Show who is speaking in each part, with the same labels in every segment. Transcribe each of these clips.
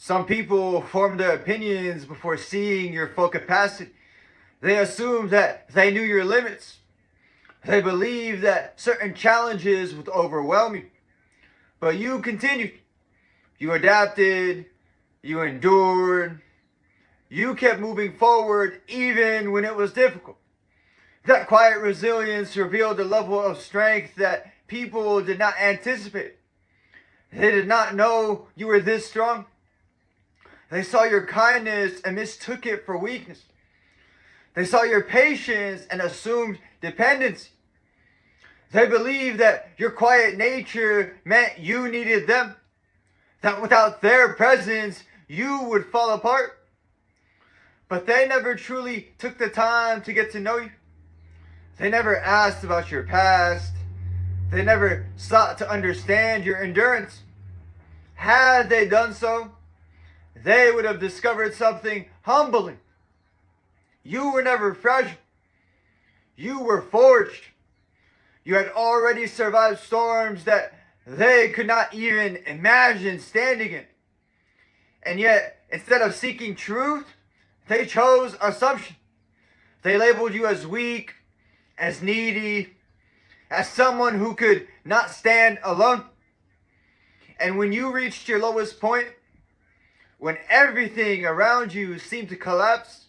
Speaker 1: Some people form their opinions before seeing your full capacity. They assume that they knew your limits. They believe that certain challenges would overwhelm you. But you continued. You adapted. You endured. You kept moving forward even when it was difficult. That quiet resilience revealed a level of strength that people did not anticipate. They did not know you were this strong. They saw your kindness and mistook it for weakness. They saw your patience and assumed dependency. They believed that your quiet nature meant you needed them, that without their presence, you would fall apart. But they never truly took the time to get to know you. They never asked about your past. They never sought to understand your endurance. Had they done so, they would have discovered something humbling. You were never fragile. You were forged. You had already survived storms that they could not even imagine standing in. And yet, instead of seeking truth, they chose assumption. They labeled you as weak, as needy, as someone who could not stand alone. And when you reached your lowest point, when everything around you seemed to collapse,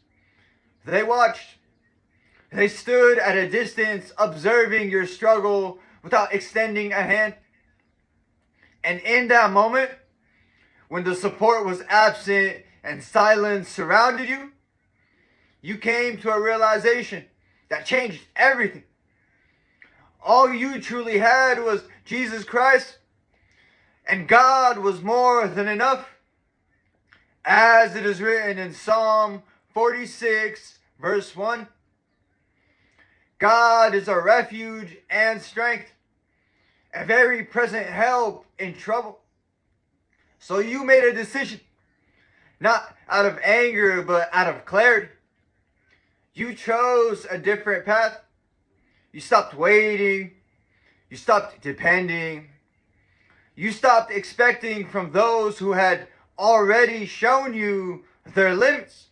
Speaker 1: they watched. They stood at a distance observing your struggle without extending a hand. And in that moment, when the support was absent and silence surrounded you, you came to a realization that changed everything. All you truly had was Jesus Christ, and God was more than enough. As it is written in Psalm 46, verse 1, God is our refuge and strength, a very present help in trouble. So you made a decision, not out of anger, but out of clarity. You chose a different path. You stopped waiting. You stopped depending. You stopped expecting from those who had already shown you their limits.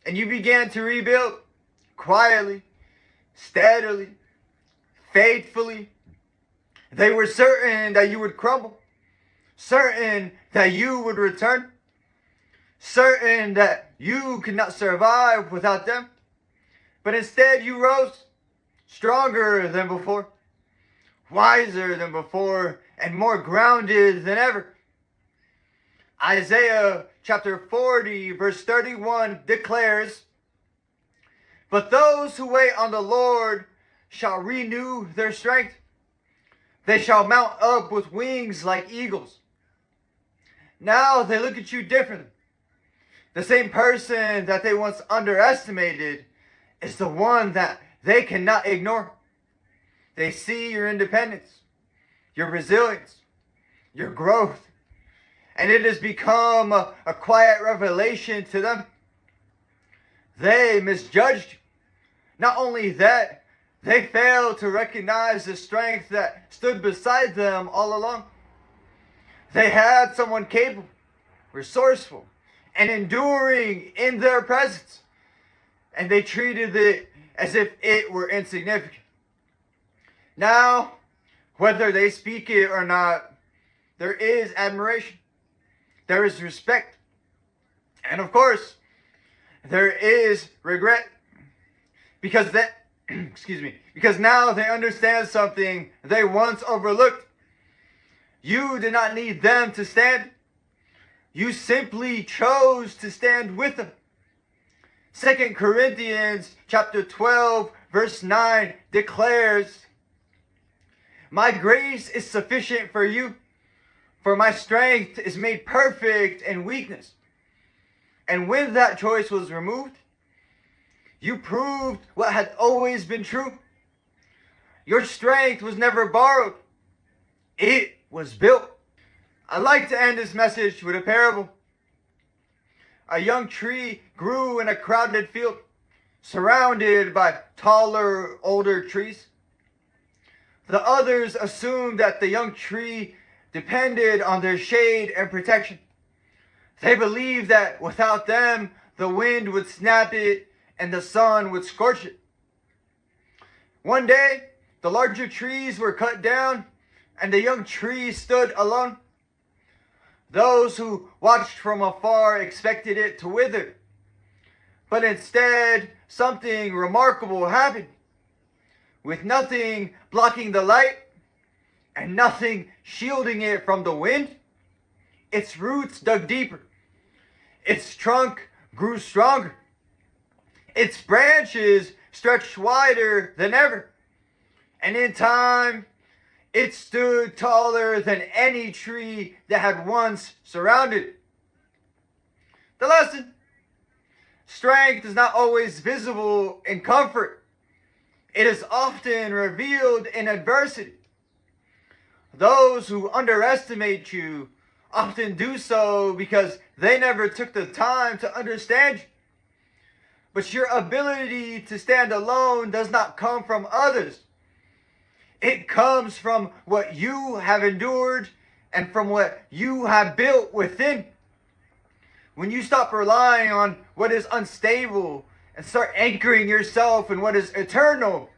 Speaker 1: And you began to rebuild quietly, steadily, faithfully. They were certain that you would crumble, certain that you would return, certain that you could not survive without them. But instead you rose, stronger than before, wiser than before, and more grounded than ever. Isaiah chapter 40, verse 31 declares, "But those who wait on the Lord shall renew their strength. They shall mount up with wings like eagles." Now they look at you differently. The same person that they once underestimated is the one that they cannot ignore. They see your independence, your resilience, your growth, and it has become a quiet revelation to them. They misjudged you. Not only that, they failed to recognize the strength that stood beside them all along. They had someone capable, resourceful, and enduring in their presence, and they treated it as if it were insignificant. Now, whether they speak it or not, there is admiration, there is respect, and of course, there is regret, because because now they understand something they once overlooked. You did not need them to stand. You simply chose to stand with them. 2 Corinthians chapter 12, verse 9 declares, "My grace is sufficient for you, for my strength is made perfect in weakness." And when that choice was removed, you proved what had always been true. Your strength was never borrowed. It was built. I'd like to end this message with a parable. A young tree grew in a crowded field, surrounded by taller, older trees. The others assumed that the young tree depended on their shade and protection. They believed that without them, the wind would snap it and the sun would scorch it. One day, the larger trees were cut down and the young trees stood alone. Those who watched from afar expected it to wither. But instead, something remarkable happened. With nothing blocking the light and nothing shielding it from the wind, its roots dug deeper. Its trunk grew stronger. Its branches stretched wider than ever. And in time, it stood taller than any tree that had once surrounded it. The lesson: strength is not always visible in comfort. It is often revealed in adversity. Those who underestimate you often do so because they never took the time to understand you. But your ability to stand alone does not come from others. It comes from what you have endured and from what you have built within. When you stop relying on what is unstable and start anchoring yourself in what is eternal,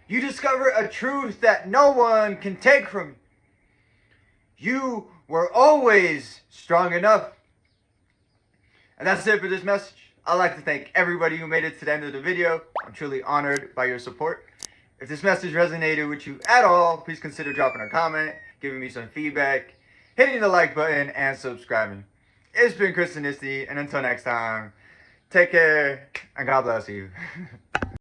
Speaker 1: you discover a truth that no one can take from you. You were always strong enough. And that's it for this message. I'd like to thank everybody who made it to the end of the video. I'm truly honored by your support. If this message resonated with you at all, please consider dropping a comment, giving me some feedback, hitting the like button, and subscribing. It's been ChrisAnesti, and until next time, take care, and God bless you.